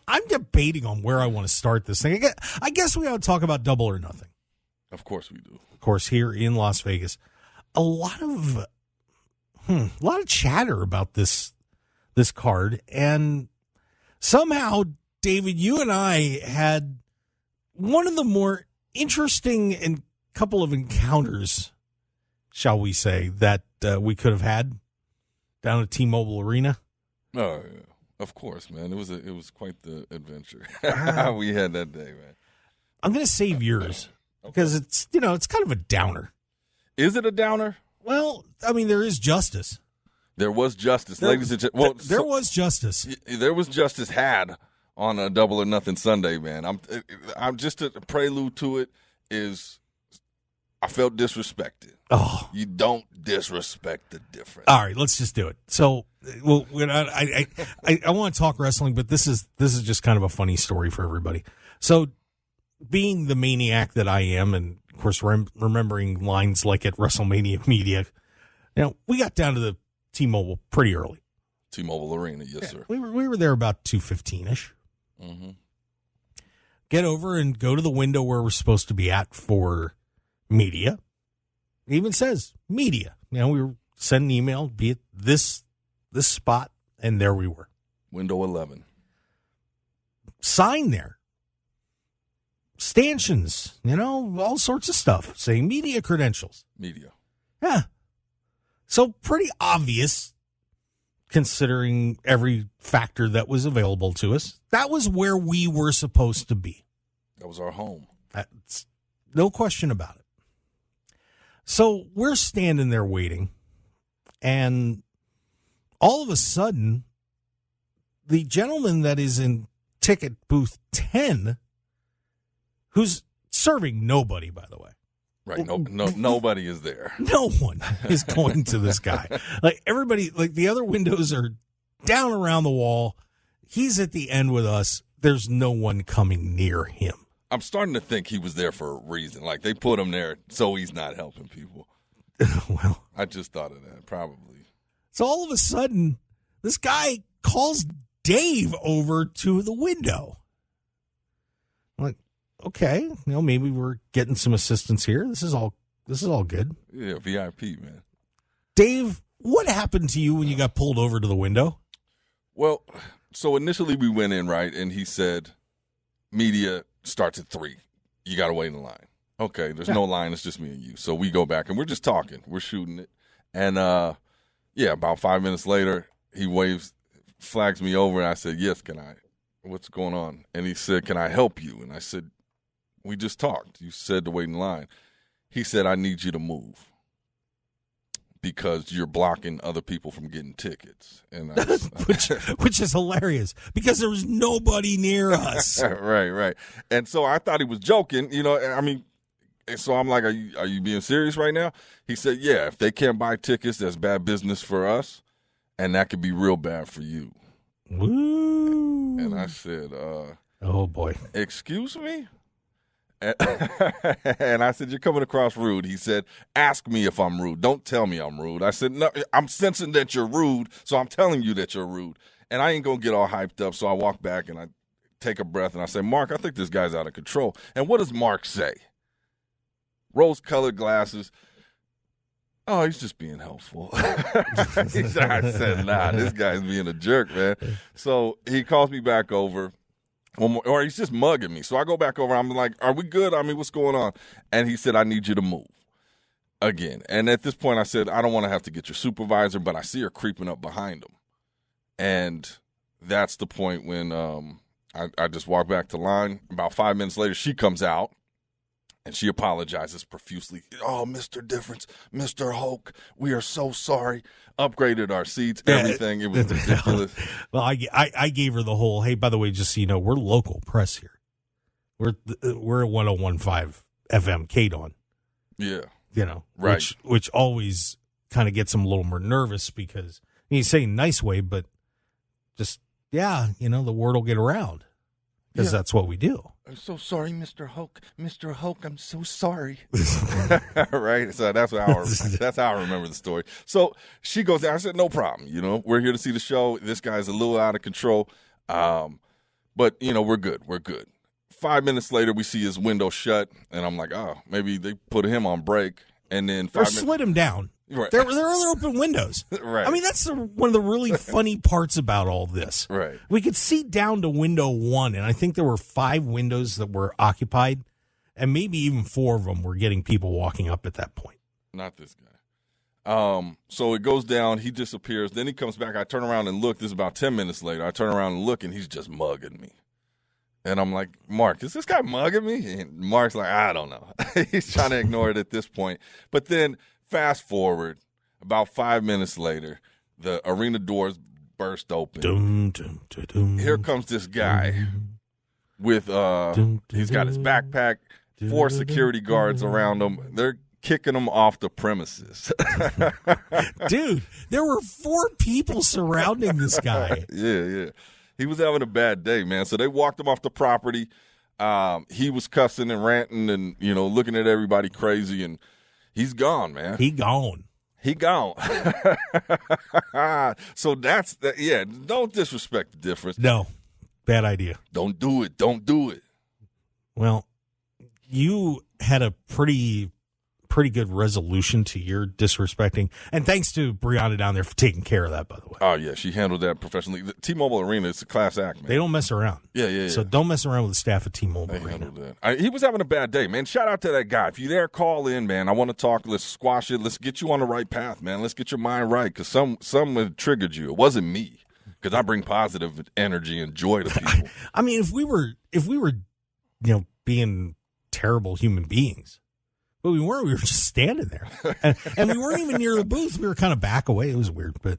I'm debating on where I want to start this thing. I guess we ought to talk about Double or Nothing. Of course we do. Of course, here in Las Vegas, a lot of chatter about this card, and somehow, David, you and I had one of the more interesting and couple of encounters, shall we say, that we could have had down at T-Mobile Arena. Oh, yeah. Of course, man. It was quite the adventure we had that day, man. I'm going to save yours because it's kind of a downer. Is it a downer? Well, I mean, there is justice. There was justice, ladies and gentlemen. There was justice. There was justice had on a Double or Nothing Sunday, man. I'm just a prelude to it is I felt disrespected. Oh, you don't disrespect the difference. All right, let's just do it. So, well, I want to talk wrestling, but this is just kind of a funny story for everybody. So, being the maniac that I am, and of course remembering lines like at WrestleMania Media, we got down to the T-Mobile pretty early. T-Mobile Arena, yes, sir. We were there about 2:15ish. Mm-hmm. Get over and go to the window where we're supposed to be at for media. It even says media. We were sending an email, be at this spot, and there we were. Window 11. Sign there. Stanchions, all sorts of stuff saying media credentials. Media. Yeah. So pretty obvious, considering every factor that was available to us. That was where we were supposed to be. That was our home. That's no question about it. So we're standing there waiting, and all of a sudden, the gentleman that is in ticket booth 10, who's serving nobody, by the way. Right, nobody is there. No one is going to this guy. Like everybody, like the other windows are down around the wall. He's at the end with us. There's no one coming near him. I'm starting to think he was there for a reason. Like they put him there so he's not helping people. Well, I just thought of that, probably. So all of a sudden, this guy calls Dave over to the window. I'm like, okay, maybe we're getting some assistance here. This is all good. Yeah, VIP, man. Dave, what happened to you when you got pulled over to the window? Well, so initially we went in, right, and he said, media starts at 3. You got to wait in line. Okay, there's no line. It's just me and you. So we go back, and we're just talking. We're shooting it. And, about 5 minutes later, he flags me over, and I said, yes, can I? What's going on? And he said, can I help you? And I said, we just talked. You said to wait in line. He said, I need you to move because you're blocking other people from getting tickets. And which is hilarious because there was nobody near us. Right. And so I thought he was joking, so I'm like, are you being serious right now? He said, yeah, if they can't buy tickets, that's bad business for us, and that could be real bad for you. Woo. And I said, oh, boy. Excuse me? And I said, you're coming across rude. He said, ask me if I'm rude. Don't tell me I'm rude. I said, no, I'm sensing that you're rude, so I'm telling you that you're rude. And I ain't going to get all hyped up, so I walk back and I take a breath and I say, Mark, I think this guy's out of control. And what does Mark say? Rose-colored glasses. Oh, he's just being helpful. I said, nah, this guy's being a jerk, man. So he calls me back over. Or he's just mugging me. So I go back over. I'm like, are we good? I mean, what's going on? And he said, I need you to move again. And at this point, I said, I don't want to have to get your supervisor, but I see her creeping up behind him. And that's the point when I just walk back to line. About 5 minutes later, she comes out. And she apologizes profusely. Oh, Mr. Difference, Mr. Hoke, we are so sorry. Upgraded our seats, everything. It was ridiculous. Well, I gave her the whole, hey, by the way, just so you know, we're local press here. We're at 101.5 FM KDON. Yeah. Right. Which always kind of gets them a little more nervous because you say nice way, but just, the word will get around because that's what we do. I'm so sorry, Mr. Hoke. Mr. Hoke, I'm so sorry. Right? So that's how I remember the story. So she goes down. I said, no problem. We're here to see the show. This guy's a little out of control. But, we're good. We're good. 5 minutes later, we see his window shut, and I'm like, oh, maybe they put him on break. And then 5 minutes. slid him down. Right. There are open windows. Right. I mean, that's one of the really funny parts about all this. Right. We could see down to window 1, and I think there were 5 windows that were occupied, and maybe even 4 of them were getting people walking up at that point. Not this guy. So it goes down. He disappears. Then he comes back. I turn around and look. This is about 10 minutes later. I turn around and look, and he's just mugging me. And I'm like, Mark, is this guy mugging me? And Mark's like, I don't know. He's trying to ignore it at this point. But then fast forward, about 5 minutes later, the arena doors burst open. Dum, dum, dum, dum. Here comes this guy with he's got his backpack, 4 security guards around him. They're kicking him off the premises. Dude, there were 4 people surrounding this guy. Yeah. He was having a bad day, man. So they walked him off the property. He was cussing and ranting and, looking at everybody crazy, and he's gone, man. He gone. So that's that. Yeah, don't disrespect the difference. No, bad idea. Don't do it. Well, you had a pretty good resolution to your disrespecting. And thanks to Brianna down there for taking care of that, by the way. Oh, yeah. She handled that professionally. The T-Mobile Arena, it's a class act, man. They don't mess around. Yeah. So don't mess around with the staff at T-Mobile They Arena. handled that. He was having a bad day, man. Shout out to that guy. If you're there, call in, man. I want to talk. Let's squash it. Let's get you on the right path, man. Let's get your mind right, because someone triggered you. It wasn't me, because I bring positive energy and joy to people. I mean, if we were being terrible human beings, but we weren't. We were just standing there, and we weren't even near the booth. We were kind of back away. It was weird, but